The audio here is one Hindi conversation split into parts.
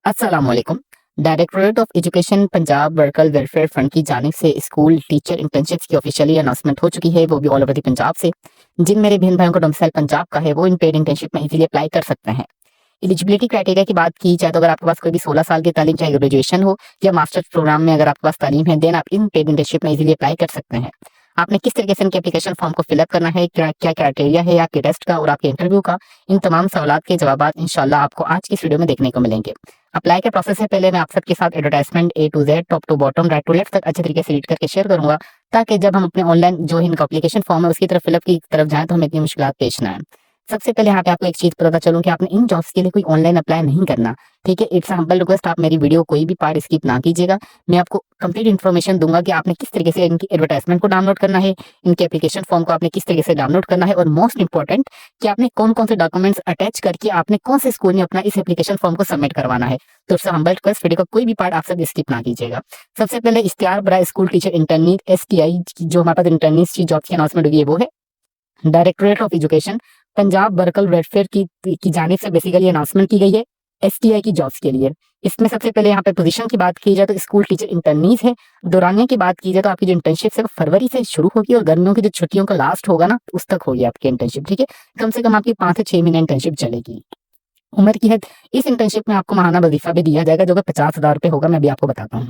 अस्सलाम वालेकुम। Directorate of education Punjab worker welfare fund की जानिब से स्कूल टीचर इंटर्नशिप्स की ऑफिशियली अनाउंसमेंट हो चुकी है, वो भी ऑल ओवर द पंजाब से। जिन मेरे बहन भाइयों का डोमिसाइल पंजाब का है वो इन पेड इंटर्नशिप में इजीली अप्लाई कर सकते हैं। एलिजिबिलिटी क्राइटेरिया की बात की जाए तो अगर आपके पास कोई भी 16 साल की तालीम, चाहे ग्रेजुएशन हो या मास्टर्स प्रोग्राम में अगर आपके पास तालीम है, देन आप इन पेड इंटर्नशिप में इजीली अप्लाई कर सकते हैं। आपने किस तरीके से इनके एप्लीकेशन फॉर्म को फिलअप करना है, क्या क्या क्राइटेरिया है आपके टेस्ट का और आपके इंटरव्यू का, इन तमाम सवालात के जवाब इंशाल्लाह आपको आज की इस वीडियो में देखने को मिलेंगे। अप्लाई के प्रोसेस से पहले मैं आप सबके साथ advertisement A to Z, top to bottom, right to left तक अच्छे तरीके से रीड करके शेयर करूंगा, ताकि जब हम अपने ऑनलाइन जो इनका एप्लीकेशन फॉर्म है उसकी तरफ फिलअप की तरफ जाएं तो हमें इतनी मुश्किलात पेश ना आए। सबसे पहले यहाँ पे आपको एक चीज पता चलूं कि आपने इन जॉब्स के लिए कोई ऑनलाइन अप्लाई नहीं करना। ठीक है, इट्स हम्बल रिक्वेस्ट, आप मेरी वीडियो कोई भी पार्ट स्किप ना कीजिएगा। मैं आपको कंप्लीट इन्फॉर्मेशन दूंगा कि आपने किस तरीके से इनकी एडवर्टाइजमेंट को डाउनलोड करना है, इनके एप्लीकेशन फॉर्म को आपने किस तरीके से डाउनलोड करना है, और मोस्ट इंपॉर्टेंट कि आपने कौन कौन से डॉक्यूमेंट्स अटैच करके आपने कौन से स्कूल में अपना इस एप्लीकेशन फॉर्म को सबमिट करवाना है। तो इट्स हम्बल रिक्वेस्ट, वीडियो का कोई भी पार्ट आप सब स्किप ना कीजिएगा। सबसे पहले इश्तिहार बराए स्कूल टीचर इंटर्नी STI जो हमारे पास इंटर्नी की जॉब की अनाउंसमेंट हुई है वो है directorate of education Punjab worker welfare की जानिब से बेसिकली अनाउंसमेंट की गई है STI की जॉब्स के लिए। इसमें सबसे पहले यहाँ पे पोजीशन की बात की जाए तो स्कूल टीचर इंटर्नीज है। दौरानिया की बात की जाए तो आपकी जो इंटर्नशिप है वो फरवरी से शुरू होगी और गर्मियों की जो छुट्टियों का लास्ट होगा ना उस तक होगी आपकी इंटर्नशिप। ठीक है, कम से कम आपकी 5 से 6 महीने इंटर्नशिप चलेगी। उम्र की हद, इस इंटर्नशिप में आपको माहाना वजीफा भी दिया जाएगा जो कि 50,000 रुपये होगा, मैं भी आपको बताता हूँ।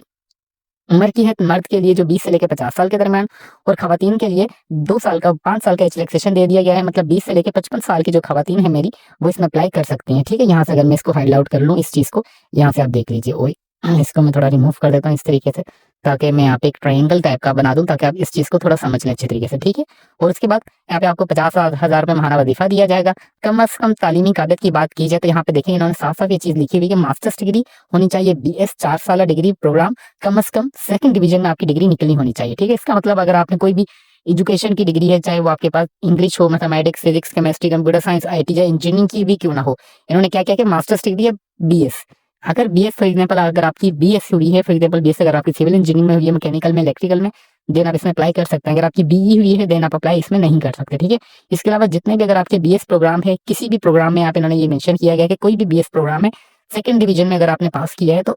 उम्र की है मर्द के लिए जो 20 से लेकर 50 साल के दरमियान, और खवातीन के लिए 2 साल का 5 साल का एज रिलैक्सेशन दे दिया गया है। मतलब 20 से लेकर 55 साल की जो खवातीन है मेरी, वो इसमें अप्लाई कर सकती हैं। ठीक है, यहाँ से अगर मैं इसको फाइल आउट कर लूँ इस चीज़ को, यहाँ से आप देख लीजिए। ओए इसको मैं थोड़ा रिमूव कर देता हूँ इस तरीके से, ताकि मैं यहाँ पे एक ट्रायंगल टाइप का बना दूँ ताकि आप इस चीज़ को थोड़ा समझ लें अच्छे तरीके से। ठीक है, और उसके बाद यहाँ पे आपको 50,000 रुपये महाना वजीफा दिया जाएगा। कम अज कम तालीमी काबिलियत की बात की जाए तो यहाँ पे देखिए इन्होंने साफ साफ ये चीज़ लिखी हुई है कि मास्टर्स डिग्री होनी चाहिए, BS 4 साल डिग्री प्रोग्राम, कम से कम सेकंड डिवीजन में आपकी डिग्री निकलनी होनी चाहिए। ठीक है, इसका मतलब अगर आपने कोई भी एजुकेशन की डिग्री है, चाहे वो आपके पास इंग्लिश हो, mathematics, physics, chemistry, computer science, IT या इंजीनियरिंग की भी क्यों ना हो, इन्होंने क्या किया कि मास्टर्स डिग्री है BS। अगर BS फॉर एग्जाम्पल अगर आपकी BS हुई है, फॉर एग्जाम्पल BS अगर आपकी सिविल इंजीनियरिंग में हुई है, मैकेनिकल में, इलेक्ट्रिकल में, देन आप इसमें अप्लाई कर सकते हैं। अगर आपकी BE हुई है देन आप अप्लाई इसमें नहीं कर सकते। ठीक है, इसके अलावा जितने भी अगर आपके BS प्रोग्राम है, किसी भी प्रोग्राम में आप इन्होंने ये मेंशन किया गया कि कोई भी BS प्रोग्राम है सेकंड डिवीजन में अगर आपने पास किया है तो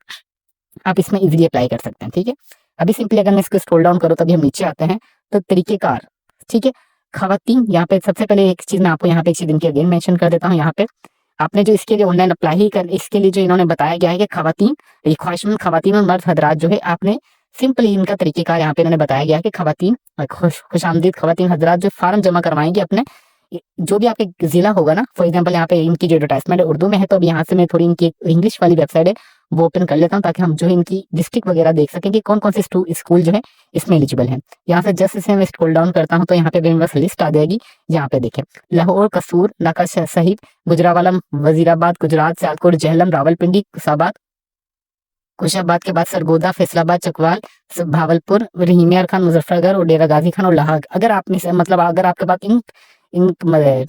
आप इसमें इजीली अप्लाई कर सकते हैं। ठीक है, अभी सिंपली अगर मैं इसको स्क्रॉल डाउन करूँ तभी हम नीचे आते हैं तो तरीकेकार। ठीक है, खवातीन यहाँ पे सबसे पहले एक चीज मैं आपको यहाँ पे एक चीज इनके अगेन मेंशन कर देता हूँ। यहाँ पे आपने जो इसके लिए ऑनलाइन अप्लाई ही कर, इसके लिए जो इन्होंने बताया गया है कि खवातीन, ये ख्वाहिशमंद खवातीन और मर्द हजरात जो है, आपने सिंपली इनका तरीकेकार यहाँ पे इन्होंने बताया गया है कि खवातीन खुश आमदीद खवातीन हजरात जो फार्म जमा करवाएंगे अपने जो भी आपके जिला होगा ना, फॉर एग्जाम्पल यहाँ पे इनकी जो एडवर्टाइजमेंट है उर्दू में है, तो अब यहाँ से मैं थोड़ी इनकी इंग्लिश वाली वेबसाइट है वो ओपन कर लेता हूँ ताकि हम जो है इनकी डिस्ट्रिक्ट वगैरह देख सकें कि कौन कौन से स्कूल जो है इसमें एलिजिबल है। यहाँ से जस्ट इसे मैं स्क्रॉल डाउन करता हूँ तो यहाँ पे मेरे पास लिस्ट आ जाएगी। यहाँ पे देखें, लाहौर, कसूर, नाका साहिब, गुजरावाला, वजीराबाद, गुजरात, सियालकोट, जेहलम, रावलपिंडी, कुशाबाद के बाद सरगोदा, फैसलाबाद, चकवाल, भावलपुर, रहीमियार खान, मुजफ्फरगढ़ और डेरा गाजी खान और लाहौर। अगर आपने मतलब अगर आपके पास in in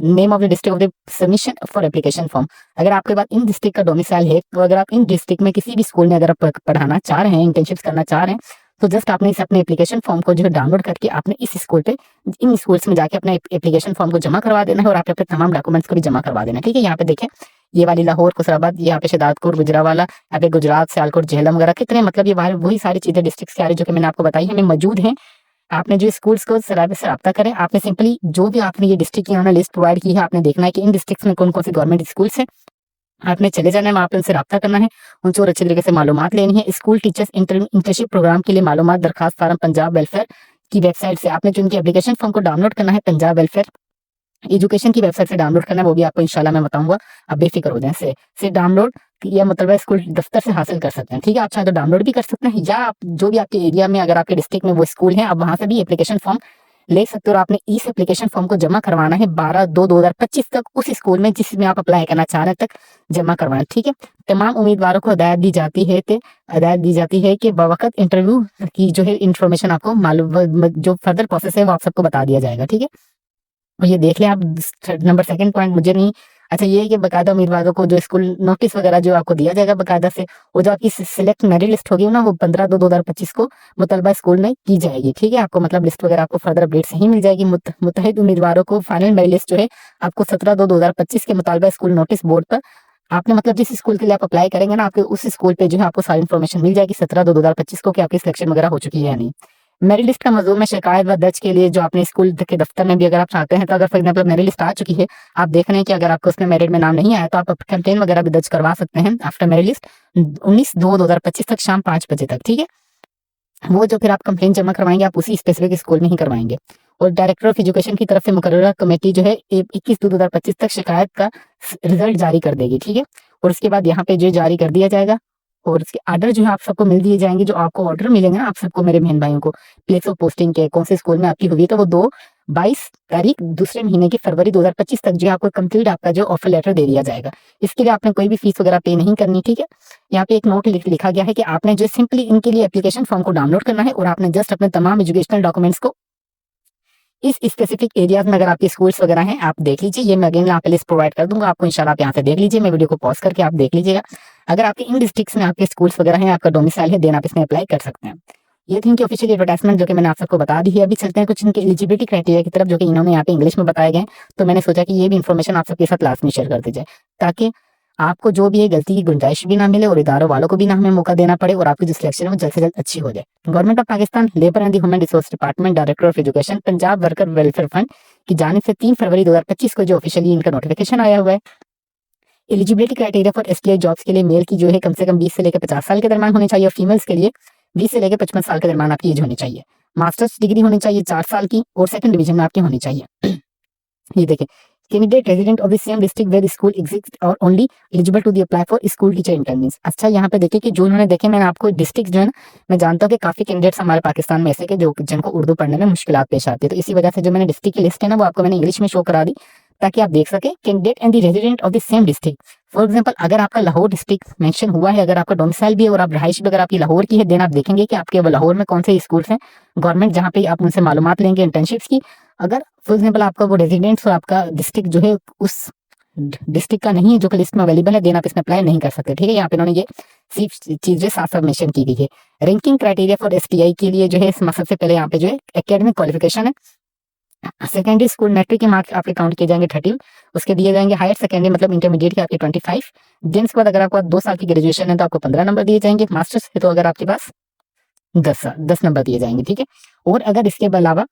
name of the district of the submission for application form, अगर आपके पास इन डिस्ट्रिक्ट का डोमिसाइल है, तो अगर आप इन डिस्ट्रिक्ट में किसी भी स्कूल में अगर आप पढ़ाना चाह रहे हैं, इंटर्नशिप करना चाह रहे हैं, तो जस्ट आपने इस अपने एप्लीकेशन फॉर्म को जो है डाउनलोड करके आपने इस स्कूल पे, इन स्कूल्स में जाके अपना एप्लीकेशन फॉर्म को जमा करवा देना है और आपने अपने तमाम डॉक्यूमेंट्स को भी जमा करवा देना है। ठीक है, यहाँ पे देखें ये वाली लाहौर, खुसराबाद, यहाँ पे शहदादपुर, गुजरावाला, यहाँ पे गुजरात, सियालकोट, जेहलम वगैरह, कितने मतलब ये वही सारी चीजें डिस्ट्रिक्ट सारी जो कि मैंने आपको बताई हमें मौजूद हैं। आपने जो स्कूल्स को सराबे से रब्ता करें, आपने सिंपली जो भी आपने ये डिस्ट्रिक्ट की उन्होंने लिस्ट प्रोवाइड की है, आपने देखना है कि इन डिस्ट्रिक्ट्स में कौन कौन सी गवर्नमेंट स्कूल्स हैं, आपने चले जाना है वहाँ पे, उनसे रब्ता करना है, उनसे और अच्छे तरीके से मालूमात लेनी है। स्कूल टीचर्स इंटर्नशिप प्रोग्राम के लिए मालूमात दरखास्त फार्म पंजाब वेलफेयर की वेबसाइट से आपने जो उनकी एप्लीकेशन फॉर्म को डाउनलोड करना है, पंजाब वेलफेयर एजुकेशन की वेबसाइट से डाउनलोड करना है, वो भी आपको इंशाल्लाह मैं बताऊंगा, आप बेफिक्र हो जाए। से डाउनलोड या मतलब है स्कूल दफ्तर से हासिल कर सकते हैं। ठीक है, आप चाहे तो डाउनलोड भी कर सकते हैं, या आप जो भी आपके एरिया में अगर आपके डिस्ट्रिक्ट में वो स्कूल है आप वहां से भी एप्लीकेशन फॉर्म ले सकते हो। और आपने इस एप्लीकेशन फॉर्म को जमा करवाना है 12/2/2025 तक उस स्कूल में जिसमें आप अप्लाई करना चाह रहे हैं तक जमा करवाना। ठीक है, तमाम उम्मीदवारों को हिदायत दी जाती है कि बवक्त इंटरव्यू की जो है इन्फॉर्मेशन आपको मालूम, जो फर्दर प्रोसेस है वो आप सबको बता दिया जाएगा। ठीक है, और ये देख लें आप, नंबर सेकंड पॉइंट मुझे नहीं, अच्छा ये है कि बाकायदा उम्मीदवारों को जो स्कूल नोटिस वगैरह जो आपको दिया जाएगा बाकायदा से, वो जो आपकी सिलेक्ट मेरिट लिस्ट होगी ना वो 15/2/2025 को मुतलबा स्कूल में की जाएगी। ठीक है, आपको मतलब लिस्ट वगैरह आपको फर्दर अपडेट से ही मिल जाएगी। मुतहिद उम्मीदवारों को फाइनल मेरिट लिस्ट जो है आपको 17/2/2025 के मुतालबा स्कूल नोटिस बोर्ड पर आपने मतलब जिस स्कूल के लिए आप अप्लाई करेंगे ना, आपके उस स्कूल पे जो है आपको सारी इन्फॉर्मेशन मिल जाएगी 17/2/2025 को कि आपकी सिलेक्शन वगैरह हो चुकी है या नहीं। मेरिट लिस्ट का मौजूद में शिकायत व दर्ज के लिए जो अपने स्कूल के दफ्तर में भी अगर आप चाहते हैं, तो अगर फॉर एग्जाम्पल मेरिट लिस्ट आ चुकी है, आप देख रहे हैं कि अगर आपको उसमें मेरिट में नाम नहीं आया, तो आप कंप्लेन वगैरह भी दर्ज करवा सकते हैं आफ्टर मेरिट लिस्ट 19/2/2025 तक शाम 5 बजे तक। ठीक है, वो जो फिर आप कंप्लेन जमा करवाएंगे, आप उसी स्पेसिफिक स्कूल में ही करवाएंगे। और डायरेक्टर ऑफ एजुकेशन की तरफ से मुकर्ररा कमेटी जो है 21/2/2025 तक शिकायत का रिजल्ट जारी कर देगी। ठीक है, और उसके बाद यहाँ पे जो जारी कर दिया जाएगा, और उसके ऑर्डर जो है आप सबको मिल दिए जाएंगे। जो आपको ऑर्डर मिलेंगे ना आप सबको, मेरे बहन भाइयों को, प्लेस ऑफ पोस्टिंग के कौन से स्कूल में आपकी हुई है, तो वो 22 तारीख दूसरे महीने की फरवरी 2025 तक जो है आपको कंप्लीट आपका जो ऑफर लेटर दे दिया जाएगा। इसके लिए आपने कोई भी फीस वगैरह पे नहीं करनी। ठीक है, यहाँ पे एक नोट लिखा गया है कि आपने जो सिंपली इनके लिए एप्लीकेशन फॉर्म को डाउनलोड करना है, और आपने जस्ट अपने तमाम एजुकेशनल डॉक्यूमेंट्स को इस स्पेसिफिक एरियाज में अगर आपके स्कूल्स वगैरह हैं, आप देख लीजिए। ये मैं अगेन यहाँ पे लिस्ट प्रोवाइड कर दूंगा आपको, इंशाल्लाह आप यहाँ से देख लीजिए। मैं वीडियो को पॉज करके आप देख लीजिएगा। अगर आपके इन डिस्ट्रिक्ट्स में आपके स्कूल्स वगैरह हैं, आपका डोमिसाइल है, देन आप इसमें अप्लाई कर सकते हैं। ये थी इनकी ऑफिशियल एडवर्टाइजमेंट जो कि मैंने आप सबको बता दी है। अभी चलते हैं कुछ इनके एलिजिबिलिटी क्राइटेरिया की तरफ, जो कि इन्होंने यहाँ पे इंग्लिश में बताए गए। तो मैंने सोचा कि ये भी इन्फॉर्मेशन आप सबके साथ लास्ट में शेयर कर दी जाए, ताकि आपको जो भी है गलती की गुंजाइश भी ना मिले, और इदारों वालों को भी ना हमें मौका देना पड़े, और आपकी जो सिलेक्शन है वो जल्द से जल्द अच्छी हो जाए। Government of Pakistan labour and human resource department, director of education, Punjab worker welfare fund की जानिब से 3 फरवरी 2025 को जो ऑफिशियली इनका नोटिफिकेशन आया हुआ है। Eligibility criteria for STI jobs के लिए मेल की जो है कम से कम 20 से लेकर 50 साल के दरमियान होनी चाहिए, और फीमेल्स के लिए 20 से लेकर 55 साल के दरमियान आपकी एज होनी चाहिए। मास्टर्स डिग्री होनी चाहिए 4 साल की, और सेकंड डिवीजन में आपकी होनी चाहिए। ये देखें, candidate resident of the same district where school exist और only eligible to the apply for school teacher internship. अच्छा, यहाँ पे देखिए कि जो उन्होंने देखे, मैंने आपको डिस्ट्रिक्ट जो है ना, मैं जानता हूँ कि काफी कैंडिडेट्स हमारे पाकिस्तान में ऐसे के जो जिनको उर्दू पढ़ने में मुश्किलात पेश आती है, तो इसी वजह से जो मैंने डिस्ट्रिक्ट की लिस्ट है ना, वो आपको मैंने इंग्लिश में शो करा दी, ताकि आप देख सके candidate and the resident of the same district. For example, अगर आपका लाहौर डिस्ट्रिक्ट मेंशन हुआ है, अगर आपका डोमिसाइल भी है और आप रहाइश भी अगर आपकी लाहौर की है, देन आप देखेंगे कि आपके लाहौर में कौन से स्कूल्स हैं गवर्नमेंट, जहाँ पे आप उनसे मालूमात लेंगे इंटर्नशिप्स की। अगर फॉर एग्जांपल आपका वो रेजिडेंट्स और आपका डिस्ट्रिक्ट जो है उस डिस्ट्रिक्ट का नहीं है जो कि लिस्ट में अवेलेबल है, देन आप इसमें अप्लाई नहीं कर सकते। ठीक है, यहाँ पे इन्होंने ये सिर्फ चीजें साफ साफ मेंशन की गई है। रैंकिंग क्राइटेरिया फॉर एसटीआई के लिए जो है सबसे पहले यहाँ पे जो है एकेडमिक क्वालिफिकेशन है। सेकेंडरी स्कूल मैट्रिक के मार्क्स आपके काउंट किए जाएंगे 30, उसके दिए जाएंगे। हायर सेकेंडरी मतलब इंटरमीडिएट के आपके 25। देन उसके बाद अगर आपको 2 साल की ग्रेजुएशन है तो आपको 15 नंबर दिए जाएंगे। मास्टर्स है तो अगर आपके पास 10 नंबर दिए जाएंगे। ठीक है, और अगर इसके अलावा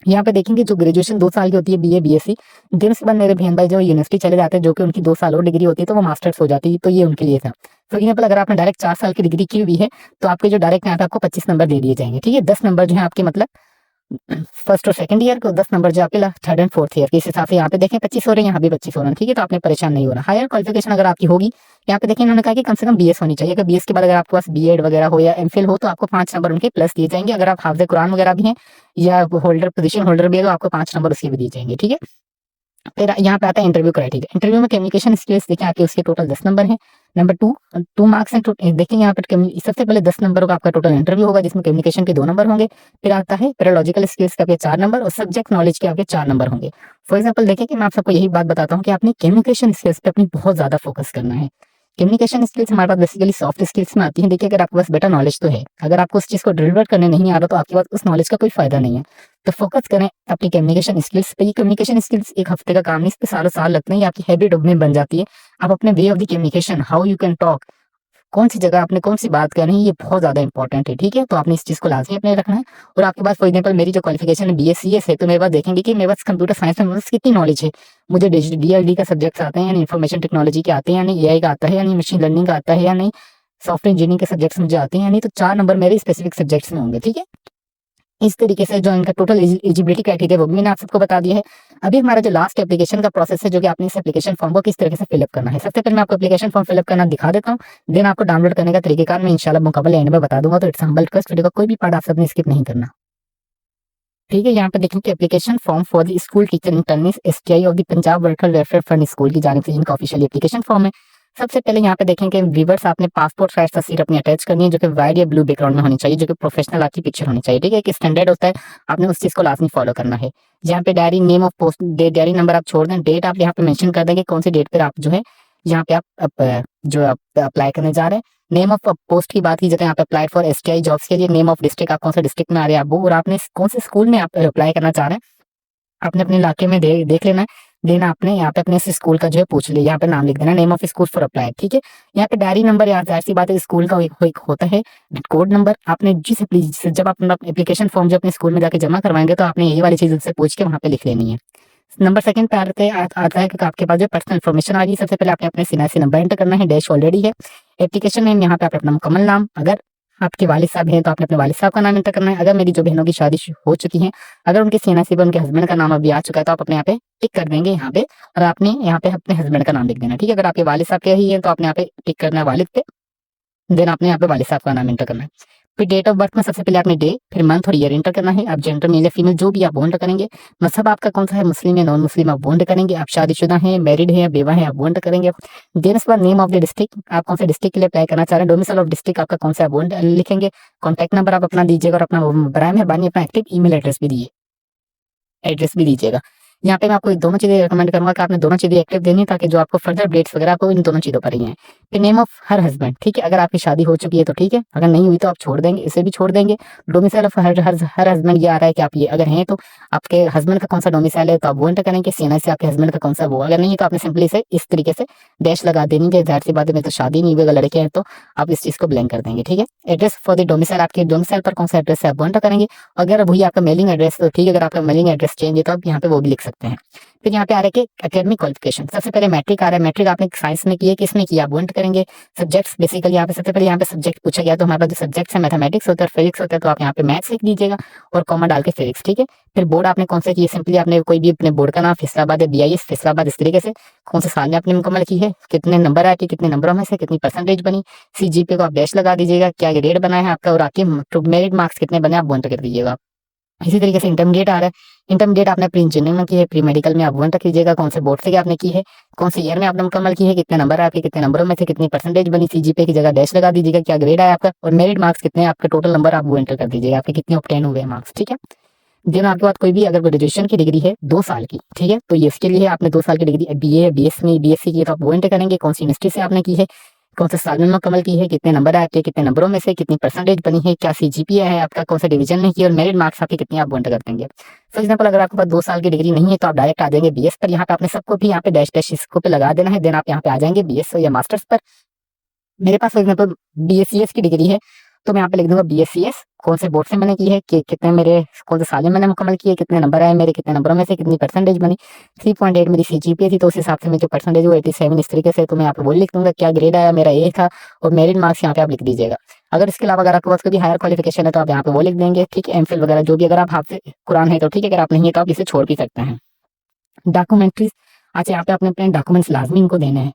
यहाँ पे देखेंगे जो ग्रेजुएशन 2 साल की होती है, बीए बीएससी, देन उसके बाद मेरे बहन भाई जो यूनिवर्सिटी चले जाते हैं, जो कि उनकी 2 साल और डिग्री होती है, तो वो मास्टर्स हो जाती है। तो ये उनके लिए था। फॉर एग्जाम्पल, अगर आपने डायरेक्ट 4 साल की डिग्री की हुई है, तो आपके जो डायरेक्ट यहाँ पे आपको 25 नंबर दे दिए जाएंगे। ठीक है, 10 नंबर जो है आपके मतलब फर्स्ट और सेकंड ईयर को, 10 नंबर जो आपके थर्ड एंड फोर्थ ईयर के, इस हिसाब से यहाँ पे देखें 25 हो रहे हैं, यहाँ भी 25 हो रहे हैं। ठीक है, तो आपने परेशान नहीं होना। हायर क्वालिफिकेशन अगर आपकी होगी, यहाँ पे देखें इन्होंने कहा कि कम से कम बीएस होनी चाहिए। अगर बीएस के बाद अगर आपके पास बीएड वगैरह हो या एमफिल हो, तो आपको 5 नंबर उनके प्लस दिए जाएंगे। अगर आप हाफिज कुरान वगैरह भी हैं या होल्डर पोजीशन होल्डर भी है, तो आपको 5 नंबर उसके भी दिए जाएंगे। ठीक है, फिर यहाँ पे आता है इंटरव्यू क्राइटेरिया। इंटरव्यू में कम्युनिकेशन स्किल्स देखिए आपके उसके टोटल 10 नंबर हैं। नंबर 2 मार्क्स हैं। देखिए यहाँ पे सबसे पहले 10 नंबर का आपका टोटल इंटरव्यू होगा, जिसमें कम्युनिकेशन के 2 नंबर होंगे। फिर आता है पैरालॉजिकल स्किल्स के आपके 4 नंबर, और सब्जेक्ट नॉलेज के आपके 4 नंबर होंगे। फॉर एग्जाम्पल देखिए कि मैं आप सबको यही बात बताता हूँ कि आपने कम्युनिकेशन स्किल्स पे अपनी बहुत ज्यादा फोकस करना है। कम्युनिकेशन स्किल्स हमारे पास बेसिकली सॉफ्ट स्किल्स में आती है। देखिए, अगर आपके पास बेटा नॉलेज तो है, अगर आपको उस चीज को डिलीवर करने नहीं आ रहा, तो आपके पास उस नॉलेज का कोई फायदा नहीं है। तो फोकस करें अपनी कम्युनिकेशन स्किल्स पे। ये कम्युनिकेशन स्किल्स एक हफ्ते का काम नहीं, इस पे सालों साल लगते हैं। ये आपकी हैबिट में बन जाती है। आप अपने way of the communication, how you can talk, कौन सी जगह आपने कौन सी बात करनी है, ये बहुत ज्यादा इंपॉर्टेंट है। ठीक है, तो आपने इस चीज को लाजमी अपने रखना है। और आपके पास फॉर एग्जाम्पल मेरी जो क्वालिफिकेशन है BSc है, तो मेरे पास देखेंगे कि मेरे पास कंप्यूटर साइंस में कितनी नॉलेज है। मुझे DLD का सब्जेक्ट्स आते हैं, यानी इन्फॉर्मेशन टेक्नोलॉजी के आते हैं, यानी AI का आता है, यानी मशीन लर्निंग का आता है, या नहीं सॉफ्टवेयर इंजीनियरिंग के सब्जेक्ट्स मुझे आते हैं, यानी तो 4 नंबर मेरे स्पेसिफिक सब्जेक्ट्स में होंगे। ठीक है, इस तरीके से जो इनका टोटल एलिजिबिलिटी क्राइटेरिया वो भी मैंने आप सबको बता दिया है। अभी हमारा जो लास्ट एप्लीकेशन का प्रोसेस है, जो कि आपने इस एप्लीकेशन फॉर्म को किस तरीके से फिलअप करना है। सबसे पहले मैं आपको एप्लीकेशन फॉर्म फिलअप करना दिखा देता हूँ, देन आपको डाउनलोड करने का तरीकेकार मैं इंशाल्लाह मुकम्मल एंड में बता दूंगा। तो इट्स हम्बल रिक्वेस्ट, वीडियो का कोई भी पार्ट आप सबने स्किप नहीं करना। ठीक है, यहाँ पे देखेंगे application form for the school teacher internship STI of the Punjab worker welfare fund school की जानिब से इनका ऑफिशियल एप्लीकेशन फॉर्म है। सबसे पहले यहाँ पे देखेंगे व्यूअर्स, आपने पासपोर्ट साइज तस्वीर अपनी अटैच करनी है, जो कि वाइट या ब्लू बैकग्राउंड में होनी चाहिए, जो कि प्रोफेशनल आपकी पिक्चर होनी चाहिए। ठीक है, एक स्टैंडर्ड होता है, आपने उस चीज को लाजमी फॉलो करना है। यहाँ पे diary name of post diary number आप छोड़ दें, डेट आप यहाँ पे मेंशन कर देंगे कौन सी डेट पर आप जो है यहाँ पे आप जो अप्लाई करने जा रहे हैं। नेम ऑफ पोस्ट की बात की जाए, यहाँ पे अप्लाई फॉर STI जॉब्स के लिए नेम ऑफ डिस्ट्रिक्ट, आप कौन सा डिस्ट्रिक्ट में आ रहे हैं आप वो, और आपने कौन से स्कूल में आप अप्लाई करना चाह रहे हैं आपने अपने इलाके में देख लेना है। देन आपने यहाँ पे अपने स्कूल का जो है पूछ लिया, यहाँ पे नाम लिख देना, name of school for apply, ठीक है। यहाँ पे डायरी नंबर, यहाँ जाहिर सी बात है स्कूल का एक होता है कोड नंबर। आपने जब आप अपना एप्लीकेशन फॉर्म जो अपने स्कूल में जाके जमा करवाएंगे तो आपने यही वाली चीज उससे पूछ के वहाँ पे लिख लेनी है। नंबर सेकंड पे आता है कि आपके पास जो पर्सनल इन्फॉर्मेशन आ रही है। सबसे पहले आपने अपने सीएनआईसी नंबर एंटर करना है, डैश ऑलरेडी है। एप्लीकेशन नेम यहाँ पे आप अपना मुकम्मल नाम, अगर आपके वालिद साहब हैं तो आपने अपने वालिद साहब का नाम एंटर करना है। अगर मेरी जो बहनों की शादी हो चुकी है, अगर उनके सीएनआईसी पे उनके हस्बैंड का नाम अभी आ चुका है तो आप अपने यहाँ पे टिक कर देंगे यहाँ पे, और आपने यहाँ पे अपने हस्बैंड का नाम लिख देना, ठीक है। अगर आपके वालिद साहब के ही है तो आपने यहाँ पे टिक करना है वालिद पे, देन आपने यहाँ पे वालिद साहब का नाम एंटर करना है। फिर डेट ऑफ बर्थ में सबसे पहले आपने डे, फिर मंथ और ईयर एंटर करना है। आप जेंडर मेल या फीमेल जो भी आप वो एंटर करेंगे। मजहब आपका कौन सा है, मुस्लिम या नॉन मुस्लिम, आप वो एंटर करेंगे। आप शादीशुदा हैं, मैरिड है या बेवा है, आप वो एंटर करेंगे। देन उसके बाद नेम ऑफ द डिस्ट्रिक्ट, आप कौन से डिस्ट्रिक्ट के लिए अप्लाई करना चाह रहे हैं। डोमिसाइल ऑफ डिस्ट्रिक्ट आपका कौन सा है वो लिखेंगे। कॉन्टैक्ट नंबर आप अपना दीजिएगा और अपना बराए मेहरबानी अपना एक्टिव ईमेल एड्रेस भी दीजिएगा। यहाँ पे मैं आपको दोनों चीजें रिकमेंड करूंगा कि आपने दोनों चीजें एक्टिव देनी है ताकि जो आपको फर्दर अपडेट्स वगैरह आपको इन दोनों चीजों पर ही है। फिर नेम ऑफ हर हस्बैंड, ठीक है। अगर आपकी शादी हो चुकी है तो ठीक है, अगर नहीं हुई तो आप छोड़ देंगे, इसे भी छोड़ देंगे। डोमिसाइल ऑफ हर हस्बैंड ये आ रहा है कि आप ये अगर हैं तो आपके हस्बैंड का कौन सा डोमिसाइल है तो आप वो एंटर करेंगे। सीएनआईसी आपके हस्बैंड का कौन सा वो, अगर नहीं है तो आपने सिंपली से इस तरीके से डैश लगा देनी है। जाहिर सी बात है, में तो शादी नहीं हुई, अगर लड़के हैं तो आप इस चीज को ब्लैंक कर देंगे, ठीक है। एड्रेस फॉर द डोमिसाइल, आपके डोमिसाइल पर कौन सा एड्रेस है आप वो एंटर करेंगे। अगर वही आपका मेलिंग एड्रेस तो ठीक है, अगर आपका मेलिंग एड्रेस चेंज है तो आप यहाँ पे वो भी लिख सकते हैं। फिर यहाँ पे आ रहा है कि एकेडमिक क्वालिफिकेशन, सबसे पहले मैट्रिक आ रहा है। मैट्रिक आपने साइंस में की है, किसमें किया, वो एंटर करेंगे। सब्जेक्ट्स बेसिकली यहाँ पे सबसे पहले यहाँ पे सब्जेक्ट पूछा गया तो हमारे पास जो सब्जेक्ट्स है मैथमेटिक्स होता है, फिजिक्स होता है, तो आप यहाँ पे मैथ्स लिख दीजिएगा और कॉमा डाल के फिजिक्स, ठीक है। फिर बोर्ड आपने कौन सा की, सिंपली आपने कोई भी अपने बोर्ड का नाम, फैसलाबाद है, BIS फैसलाबाद, इस तरीके से कौन से साल में आपने मुकम्मल की है, कितने नंबर आए, कितने नंबरों में से कितनी परसेंटेज बनी। CGPA को आप डैश लगा दीजिएगा, क्या ग्रेड बना है आपका, और आपके मेरिट मार्क्स कितने बने आप वो एंटर कर दीजिएगा। इसी तरीके से इंटरमीडिएट आ रहा है। इंटरमीडिएट आपने प्री इंजीनियरिंग में की है, प्री मेडिकल में आप वन रख लीजिएगा, कौन से बोर्ड से आपने की है, कौन से ईयर में आपने मुकम्मल की है, कितने नंबर आपके, कितने नंबरों में से कितनी परसेंटेज बनी। CGPA की जगह डैश लगा दीजिएगा, क्या ग्रेड आया आपका, और मेरिट मार्क्स कितने आपके, टोटल नंबर आप वो एंटर कर दीजिएगा, आपके कितने ऑब्टेन हुए मार्क्स, ठीक है। देन आपके पास कोई भी अगर ग्रेजुएशन की डिग्री है 2 साल की, ठीक है, तो ये इसके लिए आपने 2 साल की डिग्री BA BS में BSc की है तो आप वो एंटर करेंगे, कौन सी यूनिवर्सिटी से आपने की है, कौन से साल में मुकम्मल की है, कितने नंबर आए आपके, कितने नंबरों में से कितनी परसेंटेज बनी है, क्या CGPA है आपका, कौन सा डिवीजन में की, और मेरिट मार्क्स आपके कितने आप वो एंटर कर देंगे। फॉर एग्जाम्पल अगर आपके पास 2 साल की डिग्री नहीं है तो आप डायरेक्ट आ जाएंगे BS पर। यहाँ पे आपने सबको भी यहाँ पे डैश डैश इसको पे लगा देना है। देन आप यहाँ पे आ जाएंगे BS या मास्टर्स पर। मेरे पास फॉर एग्जाम्पल BScs की डिग्री है तो मैं यहाँ पे लिख दूंगा BScs, कौन से बोर्ड से मैंने की है, कि कितने मेरे कौन से साल में मैंने मुकम्मल की है, कितने नंबर आए मेरे, कितने नंबरों में से कितनी परसेंटेज बनी। 3.8 मेरी CGPA थी तो उस हिसाब से मेरी जो परसेंटेज वो 87 इस तरीके से, तो मैं यहाँ पे वो लिख दूंगा, क्या ग्रेड आया मेरा A था, और मेरिट मार्क्स यहाँ पे आप लिख दीजिएगा। अगर इसके अलावा अगर आपके पास कोई हायर क्वालिफिकेशन है तो आप यहाँ पे वो लिख देंगे, ठीक है। MPhil वगैरह जो भी, अगर आप हाफिज कुरान है तो ठीक है, अगर आप नहीं है तो आप इसे छोड़ भी सकते हैं। डॉक्यूमेंट्रीज, अच्छा यहाँ पे अपने डॉक्यूमेंट्स लाजमी इनको देने हैं,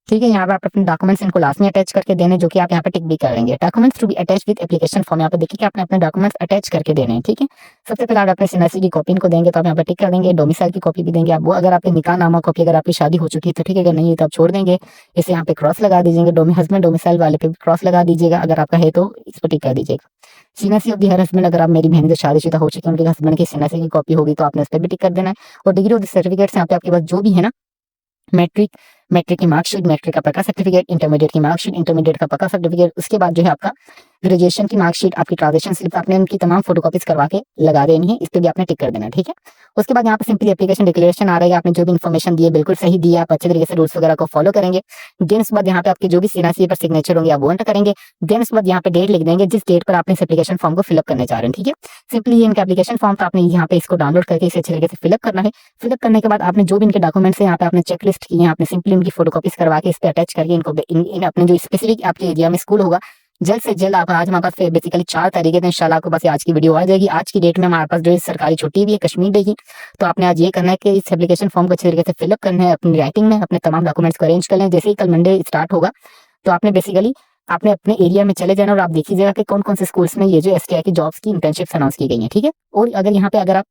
ठीक है। यहाँ पे आप अपने डॉक्यूमेंट्स इनको लास्ट में अटैच करके देने, जो कि आप यहाँ पे टिक भी करेंगे। Documents to be attach with application form, यहाँ पे देखिए कि आपने अपने डॉक्यूमेंट्स अटैच करके देने हैं, ठीक है। सबसे पहले आप अपने सीएनआईसी की कॉपी इनको देंगे तो आप यहाँ पे टिक कर देंगे। डोमिसाइल की कॉपी भी देंगे आप वो, अगर आपके निकाह नामा कॉपी, अगर आपकी शादी हो चुकी है तो ठीक है, अगर नहीं है तो आप छोड़ देंगे। इसे यहाँ पे क्रॉस लगा दीजिएगा, हस्बैंड डोमिसाइल वाले पे भी क्रॉस लगा दीजिएगा, अगर आपका है तो इस पर टिक कर दीजिएगा। CNIC of the her husband, अगर आप मेरी बहन जो शादीशुदा हो चुकी है उनके हस्बैंड की सीएनआईसी की कॉपी होगी तो आपने उस पर भी टिक कर देना है। और डिग्री ऑफ द सर्टिफिकेट्स यहाँ पे आपके पास जो भी है ना, मैट्रिक की मार्कशीट, मैट्रिक का पक्का सर्टिफिकेट, इंटरमीडिएट की मार्कशीट, इंटरमीडिएट का पक्का सर्टिफिकेट, उसके बाद जो है आपका ग्रेजुएशन की मार्कशीट, आपकी ट्रांजेक्शन स्लिप, आपने उनकी तमाम फोटोकॉपीज करवा के लगा देनी है, इस पर भी आपने टिक कर देना, ठीक है। उसके बाद यहाँ पे सिंपली एप्लीकेशन डिक्लेरेशन आ रहा है, आपने जो भी इन्फॉर्मेशन दी है बिल्कुल सही दी है, आप अच्छे तरीके से रूल्स वगैरह को फॉलो करेंगे। देन उसके बाद यहाँ पे आपके जो भी सीएनआईसी पर सिग्नेचर होंगे आप वो एंटर करेंगे। देन उसके बाद यहाँ पे डेट लिख देंगे जिस डेट पर आपने इस एप्लीकेशन फॉर्म को फिलअप करने जा रहे हैं, ठीक है। सिंपली ये इनका एप्लीकेशन फॉर्म था, आपने यहाँ पे इसको डाउनलोड करके इसे अच्छे तरीके से फिलअप करना है। फिलअप करने के बाद आपने जो भी इनके डॉक्यूमेंट्स है यहाँ पे आपने चेकलिस्ट की है, आपने सिंपली इनकी फोटोकॉपीज करवा के इस पे अटैच करके इनको अपने जो स्पेसिफिक आपके एरिया में स्कूल होगा जल्द से जल्द, आप आज हमारे पास बेसिकली 4 तारीख है तो इंशाल्लाह आपके पास आज की वीडियो आ जाएगी। आज की डेट में हमारे पास जो सरकारी छुट्टी भी है कश्मीर डे की, तो आपने आज ये करना है कि इस एप्लीकेशन फॉर्म को अच्छे तरीके से फिलअप करना है, अपनी राइटिंग में अपने तमाम डॉक्यूमेंट्स को अरेंज कर लें। जैसे ही कल मंडे स्टार्ट होगा तो आपने बेसिकली आपने अपने एरिया में चले जाना और आप देखिएगा कि कौन कौन से स्कूल्स में ये जो STI की जॉब्स की इंटर्नशिप्स अनाउंस की गई हैं, ठीक है। और अगर यहाँ पे अगर आप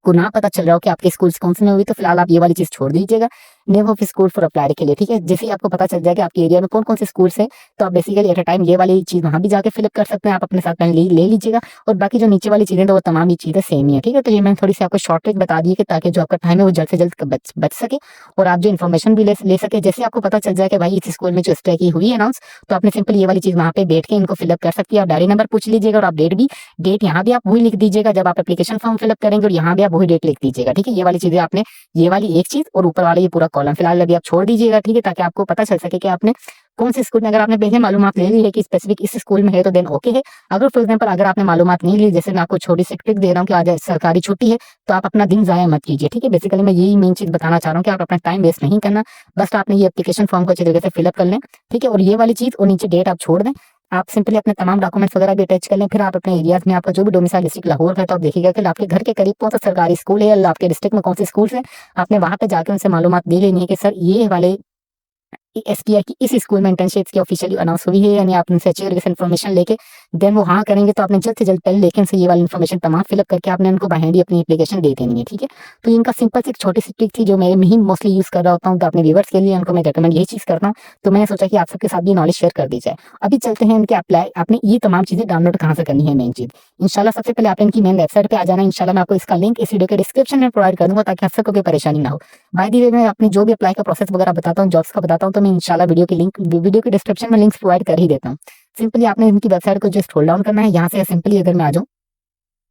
को ना पता चल रहा हो कि आपके स्कूल्स कौन से में हुई तो फिलहाल आप ये वाली चीज छोड़ दीजिएगा। Name of school for apply के लिए, ठीक है। जैसे ही आपको पता चल जाएगा आपके एरिया में कौन कौन से स्कूल है, तो आप बेसिकली एट अ टाइम ये वाली चीज वहां भी जाके फिलअप कर सकते हैं। आप अपने साथ पेन ले लीजिएगा, और बाकी जो नीचे वाली चीजें तो वो तमाम ही चीजें सेम ही है, ठीक है। तो ये मैंने थोड़ी सी आपको शॉर्ट ट्रिक बता दी है कि ताकि जो आपका टाइम है वो जल्द से जल्द बच सके, और आप जो इन्फॉर्मेशन भी ले सके। जैसे आपको पता चल जाए कि भाई इस स्कूल में जो स्ट्राइक की हुई अनाउंस, तो आपने सिंपल ये वाली चीज वहां पे बैठ के इनको फिलअप कर सकती है। और डायरी नंबर पूछ लीजिएगा, और आप डेट यहाँ भी आप वही लिख दीजिएगा जब आप एप्लीकेशन फॉर्म फिलअप करेंगे, और यहाँ भी आप वही डेट लिख दीजिएगा, ठीक है। ये वाली चीजें आपने, ये वाली एक चीज और ऊपर वाला ये पूरा कॉलम फिलहाल अभी आप छोड़ दीजिएगा, ठीक है, ताकि आपको पता चल सके कि आपने कौन से स्कूल में, अगर आपने पहले मालूमात ले ली है कि स्पेसिफिक इस स्कूल में है तो देन ओके है। अगर फॉर एग्जांपल अगर आपने मालूमात नहीं ली, जैसे मैं आपको छोटी सी ट्रिक दे रहा हूँ कि आज सरकारी छुट्टी है, तो आप अपना दिन जाया मत कीजिए, ठीक है। बेसिकली मैं यही मेन चीज बताना चाह रहा हूँ कि आप अपना टाइम वेस्ट नहीं करना, बस आपने ये एप्लीकेशन फॉर्म को अच्छी तरीके से फिलअप कर लें, ठीक है। और ये वाली चीज और नीचे डेट आप छोड़ दें, आप सिंपली अपने तमाम डॉक्यूमेंट्स वगैरह भी अटैच कर लें। फिर आप अपने एरियाज में आपका जो भी डोमिसाइल डिस्ट्रिक्ट लाहौर है, तो आप देखिएगा कि आपके घर के करीब कौन सा सरकारी स्कूल है, या आपके डिस्ट्रिक्ट में कौन से स्कूल है। आपने वहां पे जाकर उनसे मालूमात दे लेनी है कि सर ये वाले एसटीआई की इस स्कूल में इंटर्नशिप की ऑफिशियली अनाउंस हुई है, यानी आप उनसे अच्छी तरीके से इन्फॉर्मेशन लेके देन वो हाँ करेंगे, तो आपने जल्द से जल्द पहले लेकिन से ये वाली इन्फॉर्मेशन तमाम फिलअप करके आपने उनको बाहर ही अपनी एप्लीकेशन दे देनी है, ठीक है। तो इनका सिंपल से एक छोटी सी ट्रिक थी जो मैं ही मोस्टली यूज कर रहा होता हूँ, तो अपने व्यूवर्स के लिए उनको मैं रिकमेंड यही चीज करता हूँ। तो मैंने सोचा कि आप सबके साथ भी नॉलेज शेयर कर दी जाए। अभी चलते हैं इनके अप्लाई, आपने ये तमाम चीजें डाउनलोड कहाँ से करनी है, मेन चीज इंशाल्लाह सबसे पहले आप इनकी मेन वेबसाइट पे आ जाना। इंशाल्लाह मैं आपको इसका लिंक इस वीडियो के डिस्क्रिप्शन में प्रोवाइड कर दूंगा, ताकि आप सबको कोई परेशानी ना हो। बाय द वे मैं अपनी जो भी अप्लाई का प्रोसेस वगैरह बताता हूँ, जॉब्स का बताता हूँ, तो मैं इंशाल्लाह वीडियो के डिस्क्रिप्शन में लिंक्स प्रोवाइड कर ही देता हूँ। सिंपली आपने इनकी वेबसाइट को जो स्क्रॉल डाउन करना है, यहाँ से सिंपली अगर मैं आ जाऊँ,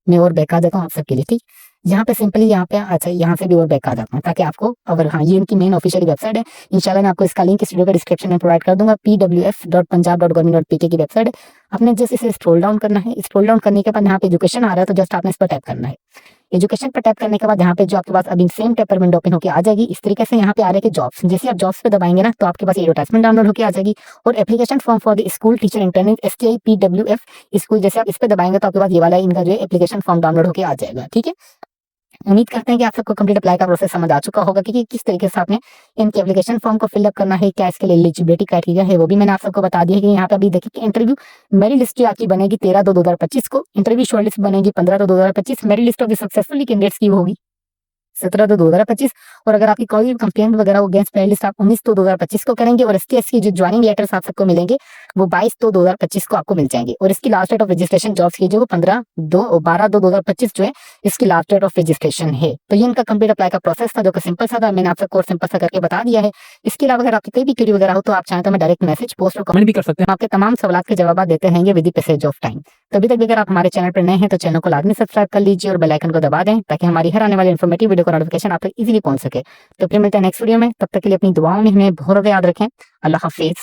मैं और बैक आ जाता हूँ आप सबके लिए, ठीक। यहाँ पे सिंपली यहाँ पे अच्छा यहाँ से भी और बैक आ जाता हूँ, ताकि आपको, अगर हाँ ये इनकी मेन ऑफिशियल वेबसाइट है। इंशाल्लाह मैं आपको इसका लिंक इस वीडियो के डिस्क्रिप्शन में प्रोवाइड कर दूंगा। pwf.punjab.government.pk की वेबसाइट है। आपने जस्ट इसे स्क्रॉल डाउन करना है। स्क्रॉल डाउन करने के बाद यहाँ पे एजुकेशन आ रहा है, तो जस्ट आपने इस पर टैप करना है। एजुकेशन पर टैप करने के बाद यहाँ पे जो आपके पास अभी सेम टैप पर विंडो ओपन होकर आ जाएगी। इस तरीके से यहाँ पे आ रहा है कि जॉब्स, जैसे आप जॉब्स पे दबाएंगे ना, तो आपके पास एडवर्टाइजमेंट डाउनलोड होकर आ जाएगी। और application form for the school teacher interning STI PWF school, जैसे आप इस पे दबाएंगे तो आपके पास ये वाला इनका जो है एप्लीकेशन फॉर्म डाउनलोड होकर आ जाएगा, ठीक है। उम्मीद करते हैं कि आप सबको कंप्लीट अप्लाई का प्रोसेस समझ आ चुका होगा कि किस तरीके से आपने इनके एप्लीकेशन फॉर्म को फिलअप करना है, क्या इसके लिए एलिजिबिलिटी क्राइटेरिया है, वो भी मैंने आप सबको बता दिया है। कि यहाँ पे अभी देखिए कि इंटरव्यू मेरिट लिस्ट आपकी बनेगी 13/2/2025 को, इंटरव्यू शॉर्टलिस्ट बनेगी 15/2/2025, merit list of the successful candidates की होगी 17/2/2025। और अगर आपकी कोई कंप्लेंट वगैरह हो अगेंस्ट मेरिट लिस्ट, आप 19/2/2025 को करेंगे। और इसके इसकी जो ज्वाइनिंग लेटर्स आप सबको मिलेंगे वो 22/2/2025 को आपको मिल जाएंगे। और इसकी last date of registration jobs की जो 12/2/2025 जो है इसकी लास्ट डेट ऑफ रजिस्ट्रेशन है। तो ये इनका कंप्लीट अप्लाई का प्रोसेस था, जो कि सिंपल सा था। मैंने आप सबको सिंपल सा करके बता दिया है। इसके अलावा अगर आपकी कोई भी क्वेरी वगैरह हो, तो आप चाहें तो मैं डायरेक्ट मैसेज, पोस्ट और कमेंट भी कर सकते हैं। आपके तमाम सवाल के जवाब देते रहेंगे with the passage of time. तो अभी तक भी अगर आप हमारे चैनल पर नए हैं, तो चैनल को लाजमी सब्सक्राइब कर लीजिए और बेल आइकन को दबा दें, ताकि हमारी हर आने वाली इन्फॉर्मेटिव वीडियो का नोटिफिकेशन आप तक इजीली पहुंच सके। तो फिर मिलते हैं नेक्स्ट वीडियो में, तब तक के लिए अपनी दुआओं में हमें बहुत याद रखें। अल्लाह हाफिज।